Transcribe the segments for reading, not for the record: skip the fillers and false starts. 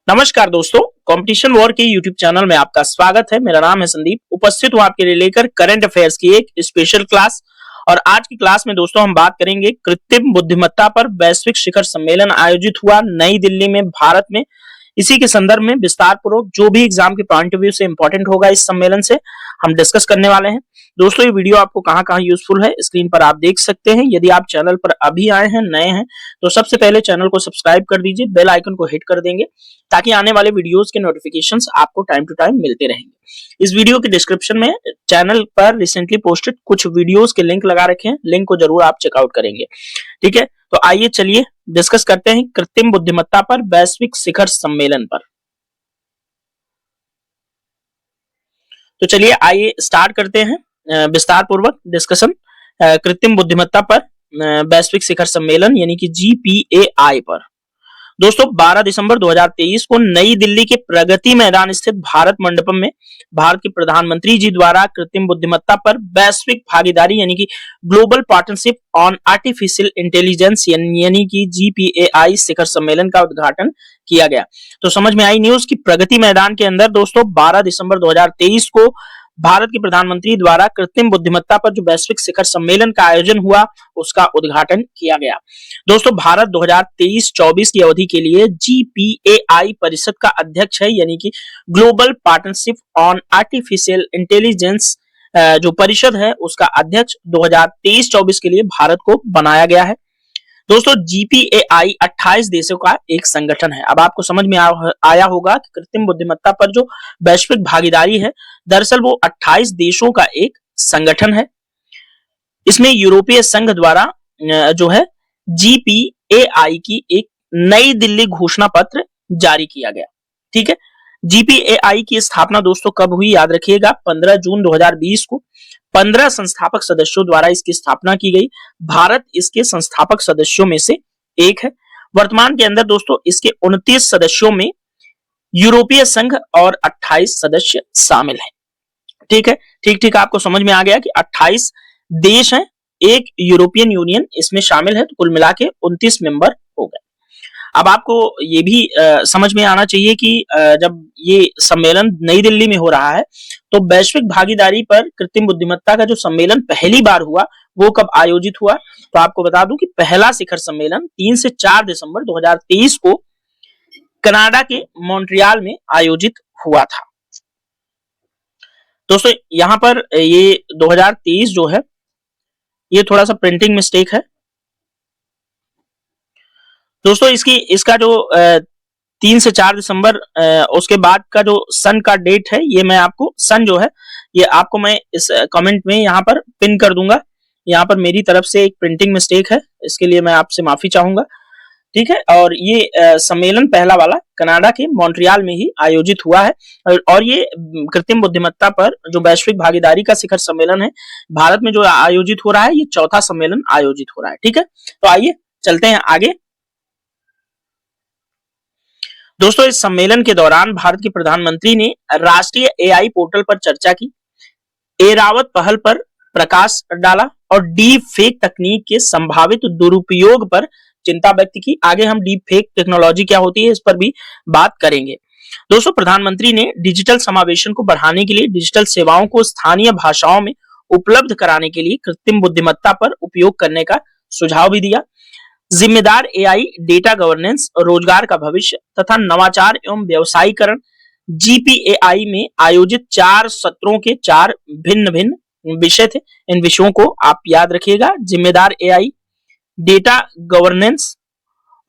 नमस्कार दोस्तों, competition war के यूट्यूब चैनल में आपका स्वागत है। मेरा नाम है संदीप। उपस्थित हूं आपके लिए लेकर करंट अफेयर्स की एक स्पेशल क्लास। और आज की क्लास में दोस्तों हम बात करेंगे कृत्रिम बुद्धिमत्ता पर वैश्विक शिखर सम्मेलन आयोजित हुआ नई दिल्ली में, भारत में। इसी के संदर्भ में विस्तार पूर्वक जो भी एग्जाम के पॉइंट ऑफ व्यू से इंपॉर्टेंट होगा इस सम्मेलन से हम डिस्कस करने वाले हैं। दोस्तों ये वीडियो आपको कहां-कहां यूजफुल है स्क्रीन पर आप देख सकते हैं। यदि आप चैनल पर अभी आए हैं, नए हैं, तो सबसे पहले चैनल को सब्सक्राइब कर दीजिए, बेल आइकन को हिट कर देंगे ताकि आने वाले वीडियोस के नोटिफिकेशंस आपको टाइम टू टाइम मिलते रहेंगे। इस वीडियो के डिस्क्रिप्शन में चैनल पर रिसेंटली पोस्टेड कुछ वीडियोस के लिंक लगा रखे हैं, लिंक को जरूर आप चेकआउट करेंगे। ठीक है, तो आइए चलिए डिस्कस करते हैं कृत्रिम बुद्धिमत्ता पर वैश्विक शिखर सम्मेलन पर। तो चलिए आइए स्टार्ट करते हैं विस्तार पूर्वक डिस्कशन कृत्रिम बुद्धिमत्ता पर वैश्विक शिखर सम्मेलन यानी कि GPAI पर। दोस्तों 12 दिसंबर 2023 को नई दिल्ली के प्रगति मैदान स्थित भारत मंडपम में भारत के प्रधानमंत्री जी द्वारा कृत्रिम बुद्धिमत्ता पर वैश्विक भागीदारी यानी कि global partnership on artificial intelligence यानी कि GPAI शिखर सम्मेलन का उद्घाटन किया गया। तो समझ में आई न्यूज की प्रगति मैदान के अंदर दोस्तों 12 दिसंबर 2023 को भारत के प्रधानमंत्री द्वारा कृत्रिम बुद्धिमत्ता पर जो वैश्विक शिखर सम्मेलन का आयोजन हुआ उसका उद्घाटन किया गया। दोस्तों भारत 2023-24 की अवधि के लिए GPAI परिषद का अध्यक्ष है यानी कि global partnership on artificial intelligence जो परिषद है उसका अध्यक्ष 2023-24 के लिए भारत को बनाया गया है। दोस्तों GPAI 28 देशों का एक संगठन है। अब आपको समझ में आया होगा कि कृत्रिम बुद्धिमत्ता पर जो वैश्विक भागीदारी है दरअसल वो 28 देशों का एक संगठन है। इसमें यूरोपीय संघ द्वारा जो है GPAI की एक नई दिल्ली घोषणा पत्र जारी किया गया। ठीक है, GPAI की स्थापना दोस्तों कब हुई याद रखिएगा, 15 जून 2020 को 15 संस्थापक सदस्यों द्वारा इसकी स्थापना की गई। भारत इसके संस्थापक सदस्यों में से एक है। वर्तमान के अंदर दोस्तों इसके 29 सदस्यों में यूरोपीय संघ और 28 सदस्य शामिल हैं। ठीक है, ठीक आपको समझ में आ गया कि 28 देश हैं, एक यूरोपियन यूनियन इसमें शामिल है, तो कुल मिला के 29 मेंबर हो गए। अब आपको ये भी समझ में आना चाहिए कि जब ये सम्मेलन नई दिल्ली में हो रहा है तो वैश्विक भागीदारी पर कृत्रिम बुद्धिमत्ता का जो सम्मेलन पहली बार हुआ वो कब आयोजित हुआ। तो आपको बता दूं कि पहला शिखर सम्मेलन 3 से 4 दिसंबर 2023 को कनाडा के मॉन्ट्रियल में आयोजित हुआ था। दोस्तों यहां पर ये 2023 जो है ये थोड़ा सा प्रिंटिंग मिस्टेक है दोस्तों। इसका जो 3 से 4 दिसंबर उसके बाद का जो सन का डेट है ये मैं आपको सन जो है ये आपको मैं इस कमेंट में यहाँ पर पिन कर दूंगा। यहाँ पर मेरी तरफ से एक प्रिंटिंग मिस्टेक है, इसके लिए मैं आपसे माफी चाहूंगा। ठीक है, और ये सम्मेलन पहला वाला कनाडा के मॉन्ट्रियल में ही आयोजित हुआ है। और ये कृत्रिम बुद्धिमत्ता पर जो वैश्विक भागीदारी का शिखर सम्मेलन है भारत में जो आयोजित हो रहा है ये चौथा सम्मेलन आयोजित हो रहा है। ठीक है, तो आइए चलते हैं आगे। दोस्तों इस सम्मेलन के दौरान भारत के प्रधानमंत्री ने राष्ट्रीय AI पोर्टल पर चर्चा की, एरावत पहल पर प्रकाश डाला और डीप फेक तकनीक के संभावित दुरुपयोग पर चिंता व्यक्त की। आगे हम डीप फेक टेक्नोलॉजी क्या होती है इस पर भी बात करेंगे। दोस्तों प्रधानमंत्री ने डिजिटल समावेशन को बढ़ाने के लिए डिजिटल सेवाओं को स्थानीय भाषाओं में उपलब्ध कराने के लिए कृत्रिम बुद्धिमत्ता पर उपयोग करने का सुझाव भी दिया। जिम्मेदार AI, डेटा गवर्नेंस, रोजगार का भविष्य तथा नवाचार एवं व्यवसायीकरण GPAI में आयोजित 4 सत्रों के 4 भिन्न विषय थे। इन विषयों को आप याद रखिएगा, जिम्मेदार AI, डेटा गवर्नेंस,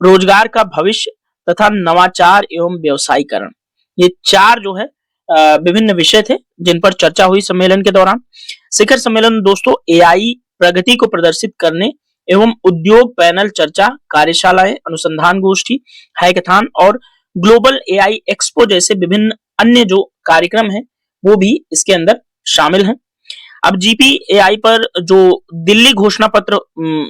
रोजगार का भविष्य तथा नवाचार एवं व्यवसायीकरण, ये 4 जो है विभिन्न विषय थे जिन पर चर्चा हुई सम्मेलन के दौरान। शिखर सम्मेलन दोस्तों AI प्रगति को प्रदर्शित करने एवं उद्योग पैनल चर्चा, कार्यशालाएं, अनुसंधान गोष्ठी, हैकाथॉन और ग्लोबल AI एक्सपो जैसे विभिन्न अन्य जो कार्यक्रम हैं वो भी इसके अंदर शामिल हैं। अब GPAI पर जो दिल्ली घोषणा पत्र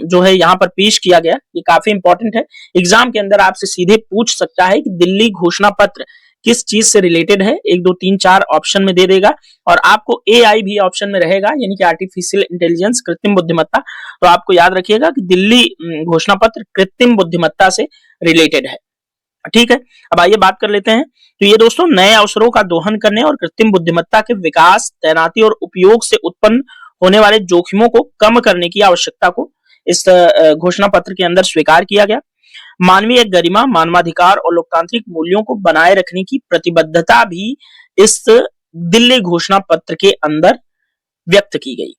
जो है यहाँ पर पेश किया गया ये काफी इंपॉर्टेंट है। एग्जाम के अंदर आपसे सीधे पूछ सकता है कि दिल्ली घोषणा पत्र किस चीज से रिलेटेड है, 1 2 3 4 ऑप्शन में दे देगा और आपको AI भी ऑप्शन में रहेगा यानी कि आर्टिफिशियल इंटेलिजेंस, कृत्रिम बुद्धिमत्ता। तो आपको याद रखिएगा कि दिल्ली घोषणा पत्र कृत्रिम बुद्धिमत्ता से रिलेटेड है। ठीक है, अब आइए बात कर लेते हैं। तो ये दोस्तों नए अवसरों का दोहन करने और कृत्रिम बुद्धिमत्ता के विकास, तैनाती और उपयोग से उत्पन्न होने वाले जोखिमों को कम करने की आवश्यकता को इस घोषणा पत्र के अंदर स्वीकार किया गया। मानवीय गरिमा, मानवाधिकार और लोकतांत्रिक मूल्यों को बनाए रखने की प्रतिबद्धता भी इस दिल्ली घोषणा पत्र के अंदर व्यक्त की गई।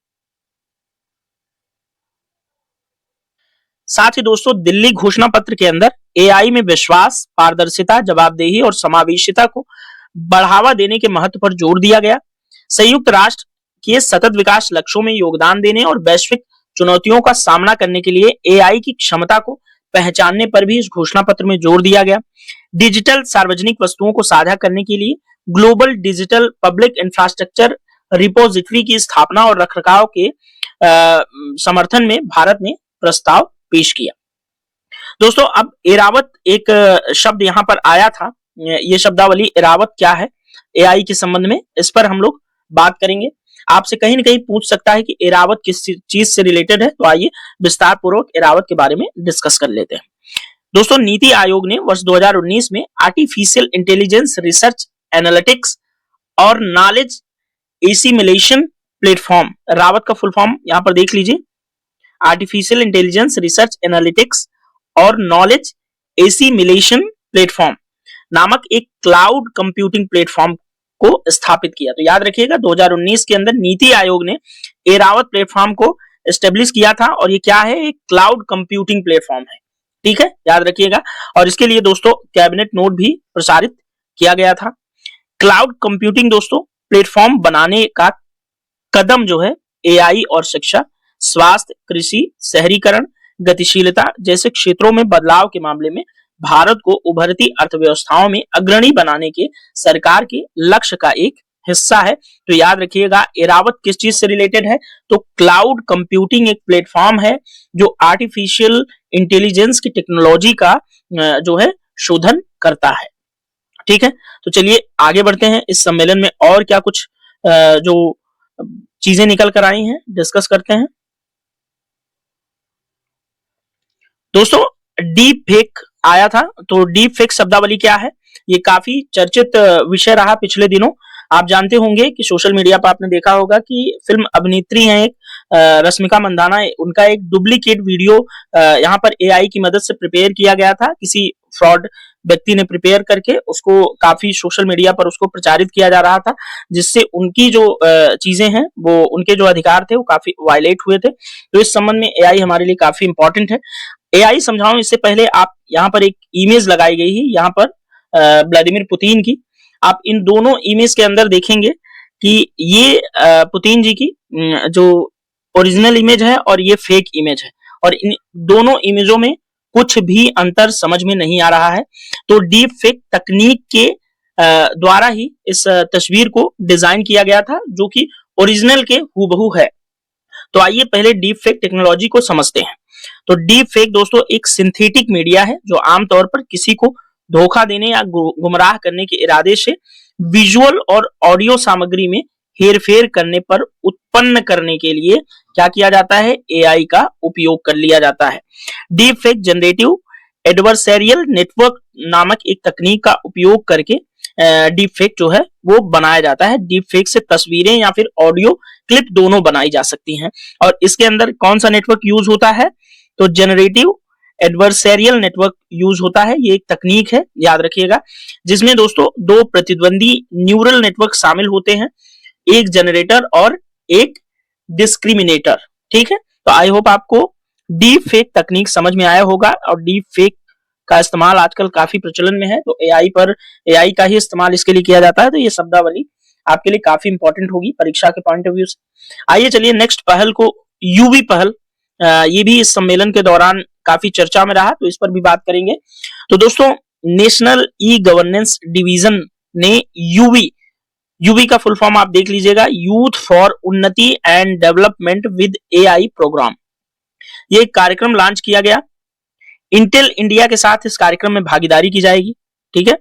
साथ ही दोस्तों दिल्ली घोषणा पत्र के अंदर एआई में विश्वास, पारदर्शिता, जवाबदेही और समावेशिता को बढ़ावा देने के महत्व पर जोर दिया गया। संयुक्त राष्ट्र के सतत विकास लक्ष्यों में योगदान देने और वैश्विक चुनौतियों का सामना करने के लिए एआई की क्षमता को पहचानने पर भी इस घोषणा पत्र में जोर दिया गया। डिजिटल सार्वजनिक वस्तुओं को साझा करने के लिए global digital public infrastructure repository की स्थापना और रखरखाव के समर्थन में भारत ने प्रस्ताव पेश किया। दोस्तों अब एरावत एक शब्द यहां पर आया था, ये शब्दावली एरावत क्या है एआई के संबंध में, इस पर हम लोग बात करेंगे। आपसे कहीं ना कहीं पूछ सकता है कि एरावत किस चीज से रिलेटेड है, तो आइए विस्तार पूर्वक एरावत के बारे में डिस्कस कर लेते हैं। दोस्तों नीति आयोग ने वर्ष 2019 में आर्टिफिशियल इंटेलिजेंस रिसर्च एनालिटिक्स और नॉलेज एसिमिलेशन प्लेटफॉर्म, रावत का फुल फॉर्म यहां पर देख लीजिए, आर्टिफिशियल इंटेलिजेंस रिसर्च एनालिटिक्स और नॉलेज एसिमिलेशन प्लेटफॉर्म नामक एक क्लाउड कंप्यूटिंग प्लेटफॉर्म को स्थापित किया। तो याद रखिएगा 2019 के अंदर नीति आयोग ने एरावत प्लेटफॉर्म को एस्टेब्लिश किया था और ये क्या है, एक क्लाउड कंप्यूटिंग प्लेटफॉर्म है। ठीक है, याद रखिएगा। और इसके लिए दोस्तों कैबिनेट नोट भी प्रसारित किया गया था। क्लाउड कंप्यूटिंग दोस्तों प्लेटफॉर्म बनाने का कदम जो है एआई और शिक्षा, स्वास्थ्य, कृषि, शहरीकरण, गतिशीलता जैसे क्षेत्रों में बदलाव के मामले में भारत को उभरती अर्थव्यवस्थाओं में अग्रणी बनाने के सरकार के लक्ष्य का एक हिस्सा है। तो याद रखिएगा एरावत किस चीज से रिलेटेड है, तो क्लाउड कंप्यूटिंग एक प्लेटफॉर्म है जो आर्टिफिशियल इंटेलिजेंस की टेक्नोलॉजी का जो है शोधन करता है। ठीक है, तो चलिए आगे बढ़ते हैं। इस सम्मेलन में और क्या कुछ जो चीजें निकल कर आई हैं डिस्कस करते हैं। दोस्तों डीप फेक आया था, तो डीप फेक शब्दावली क्या है, ये काफी चर्चित विषय रहा पिछले दिनों। आप जानते होंगे कि सोशल मीडिया पर आपने देखा होगा कि फिल्म अभिनेत्री हैं एक रश्मिका मंदाना, उनका एक डुप्लीकेट वीडियो यहाँ पर एआई की मदद से प्रिपेयर किया गया था। किसी फ्रॉड व्यक्ति ने प्रिपेयर करके उसको काफी सोशल मीडिया पर उसको प्रचारित किया जा रहा था, जिससे उनकी जो चीजें हैं वो उनके जो अधिकार थे वो काफी वायलेट हुए थे। तो इस संबंध में एआई हमारे लिए काफी इंपॉर्टेंट है। एआई समझाऊं इससे पहले आप यहाँ पर एक इमेज लगाई गई है यहाँ पर व्लादिमीर पुतिन की। आप इन दोनों इमेज के अंदर देखेंगे कि ये पुतिन जी की जो ओरिजिनल इमेज है और ये फेक इमेज है, और इन दोनों इमेजों में कुछ भी अंतर समझ में नहीं आ रहा है। तो डीप फेक तकनीक के द्वारा ही इस तस्वीर को डिजाइन किया गया था जो कि ओरिजिनल के हूबहू है। तो आइए पहले डीप फेक टेक्नोलॉजी को समझते हैं। तो डीप फेक दोस्तों एक सिंथेटिक मीडिया है जो आमतौर पर किसी को धोखा देने या गुमराह करने के इरादे से विजुअल और ऑडियो सामग्री में हेरफेर करने पर उत्पन्न करने के लिए क्या किया जाता है, एआई का उपयोग कर लिया जाता है। Deep fake generative adversarial network नामक एक तकनीक का उपयोग करके डीप फेक जो है वो बनाया जाता है। डीप फेक से तस्वीरें या फिर ऑडियो क्लिप दोनों बनाई जा सकती हैं। और इसके अंदर कौन सा नेटवर्क यूज होता है, तो जनरेटिव एडवर्सेरियल नेटवर्क यूज होता है। ये एक तकनीक है, याद रखिएगा, जिसमें दोस्तों दो प्रतिद्वंदी न्यूरल नेटवर्क शामिल होते हैं, एक जनरेटर और एक डिस्क्रिमिनेटर। ठीक है, तो आई होप आपको डीप फेक तकनीक समझ में आया होगा। और डीप फेक का इस्तेमाल आजकल काफी प्रचलन में है, तो एआई का ही इस्तेमाल इसके लिए किया जाता है। तो ये शब्दावली आपके लिए काफी इंपॉर्टेंट होगी परीक्षा के पॉइंट ऑफ व्यू से। आइए चलिए नेक्स्ट पहल को, यूवी पहल, ये भी इस सम्मेलन के दौरान काफी चर्चा में रहा, तो इस पर भी बात करेंगे। तो दोस्तों नेशनल ई गवर्नेंस डिवीजन ने यूवी का फुल फॉर्म आप देख लीजिएगा, यूथ फॉर उन्नति and development with AI programme, ये एक कार्यक्रम लॉन्च किया गया। इंटेल इंडिया के साथ इस कार्यक्रम में भागीदारी की जाएगी। ठीक है,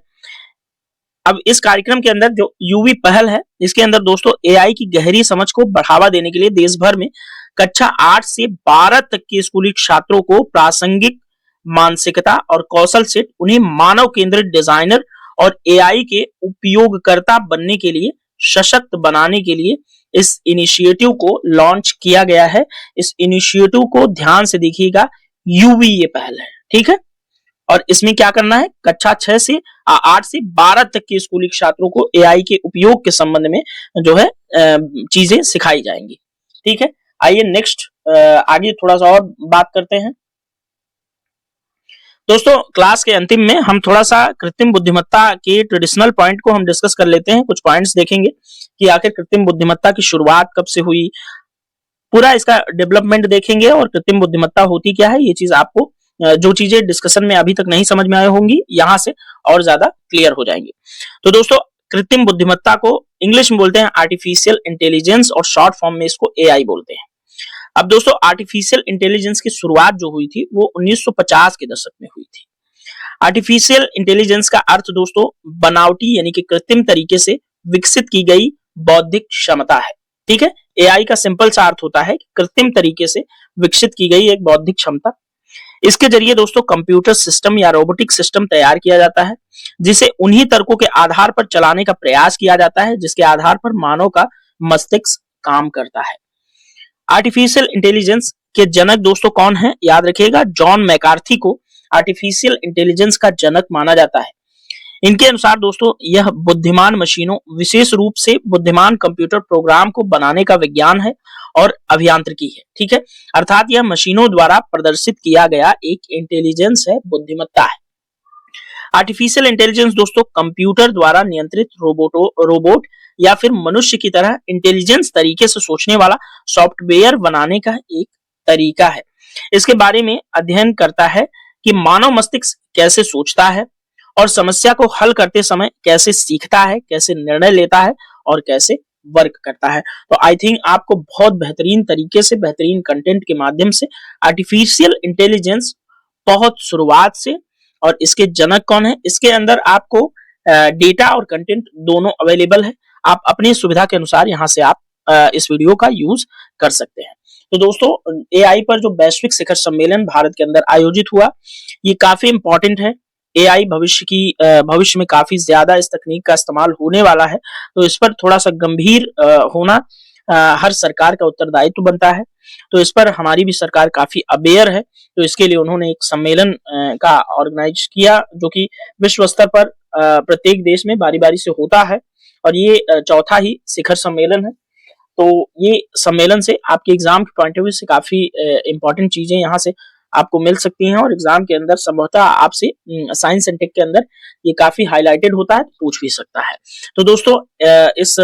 अब इस कार्यक्रम के अंदर जो यूवी पहल है, इसके अंदर दोस्तों एआई की गहरी समझ को बढ़ावा देने के लिए देश भर में कक्षा 8 से 12 तक के स्कूली छात्रों को प्रासंगिक मानसिकता और कौशल सेट उन्हें मानव केंद्रित डिजाइनर और एआई के उपयोगकर्ता बनने के लिए सशक्त बनाने के लिए इस इनिशिएटिव को लॉन्च किया गया है। इस इनिशिएटिव को ध्यान से देखिएगा, यूवी ये पहल है, ठीक है। और इसमें क्या करना है, कक्षा 6 से 8 से 12 तक के स्कूली छात्रों को एआई के उपयोग के संबंध में जो है चीजें सिखाई जाएंगी, ठीक है। आइए नेक्स्ट आगे थोड़ा सा और बात करते हैं। दोस्तों क्लास के अंतिम में हम थोड़ा सा कृत्रिम बुद्धिमत्ता के ट्रेडिशनल पॉइंट को हम डिस्कस कर लेते हैं। कुछ पॉइंट्स देखेंगे कि आखिर कृत्रिम बुद्धिमत्ता की शुरुआत कब से हुई, पूरा इसका डेवलपमेंट देखेंगे और कृत्रिम बुद्धिमत्ता होती क्या है, ये चीज आपको जो चीजें डिस्कशन में अभी तक नहीं समझ में आई होंगी यहां से और ज्यादा क्लियर हो जाएंगी। तो दोस्तों कृत्रिम बुद्धिमत्ता को इंग्लिश में बोलते हैं आर्टिफिशियल इंटेलिजेंस और शॉर्ट फॉर्म में इसको एआई बोलते हैं। अब दोस्तों आर्टिफिशियल इंटेलिजेंस की शुरुआत जो हुई थी वो 1950 के दशक में हुई थी। आर्टिफिशियल इंटेलिजेंस का अर्थ दोस्तों बनावटी यानी कि कृत्रिम तरीके से विकसित की गई बौद्धिक क्षमता है, ठीक है। एआई का सिंपल सा अर्थ होता है कि कृत्रिम तरीके से विकसित की गई एक बौद्धिक क्षमता। इसके जरिए दोस्तों कंप्यूटर सिस्टम या रोबोटिक सिस्टम तैयार किया जाता है जिसे उन्हीं तर्कों के आधार पर चलाने का प्रयास किया जाता है जिसके आधार पर मानव का मस्तिष्क काम करता है। आर्टिफिशियल इंटेलिजेंस के जनक दोस्तों कौन है, याद रखिएगा, जॉन मैकार्थी को आर्टिफिशियल इंटेलिजेंस का जनक माना जाता है। इनके अनुसार दोस्तों यह बुद्धिमान मशीनों, विशेष रूप से बुद्धिमान कंप्यूटर प्रोग्राम को बनाने का विज्ञान है और अभियांत्रिकी है, ठीक है। अर्थात यह मशीनों द्वारा प्रदर्शित किया गया एक इंटेलिजेंस है, बुद्धिमत्ता है। आर्टिफिशियल इंटेलिजेंस दोस्तों कंप्यूटर द्वारा नियंत्रित रोबोट या फिर मनुष्य की तरह इंटेलिजेंस तरीके से सोचने वाला सॉफ्टवेयर बनाने का एक तरीका है। इसके बारे में अध्ययन करता है कि मानव मस्तिष्क कैसे सोचता है और समस्या को हल करते समय कैसे सीखता है, कैसे निर्णय लेता है और कैसे वर्क करता है। तो आई थिंक आपको बहुत बेहतरीन तरीके से, बेहतरीन कंटेंट के माध्यम से आर्टिफिशियल इंटेलिजेंस बहुत शुरुआत से और इसके जनक कौन है, इसके अंदर आपको डेटा और कंटेंट दोनों अवेलेबल है। आप अपनी सुविधा के अनुसार यहां से आप इस वीडियो का यूज कर सकते हैं। तो दोस्तों एआई पर जो वैश्विक शिखर सम्मेलन भारत के अंदर आयोजित हुआ, ये काफी इंपॉर्टेंट है। एआई भविष्य में काफी ज्यादा इस तकनीक का इस्तेमाल होने वाला है, तो इस पर थोड़ा सा गंभीर होना हर सरकार का उत्तरदायित्व बनता है। तो इस पर हमारी भी सरकार काफी अवेयर है, तो इसके लिए उन्होंने एक सम्मेलन का ऑर्गेनाइज किया जो कि विश्व स्तर पर प्रत्येक देश में बारी बारी से होता है और ये चौथा ही शिखर सम्मेलन है। तो ये सम्मेलन से आपके एग्जाम के पॉइंट ऑफ व्यू से काफी इंपॉर्टेंट चीजें यहाँ से आपको मिल सकती हैं और एग्जाम के अंदर संभवतः आपसे साइंस एंड टेक के अंदर ये काफी हाईलाइटेड होता है, पूछ भी सकता है। तो दोस्तों इस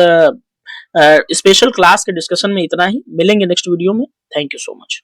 स्पेशल क्लास के डिस्कशन में इतना ही, मिलेंगे नेक्स्ट वीडियो में। Thank you so much.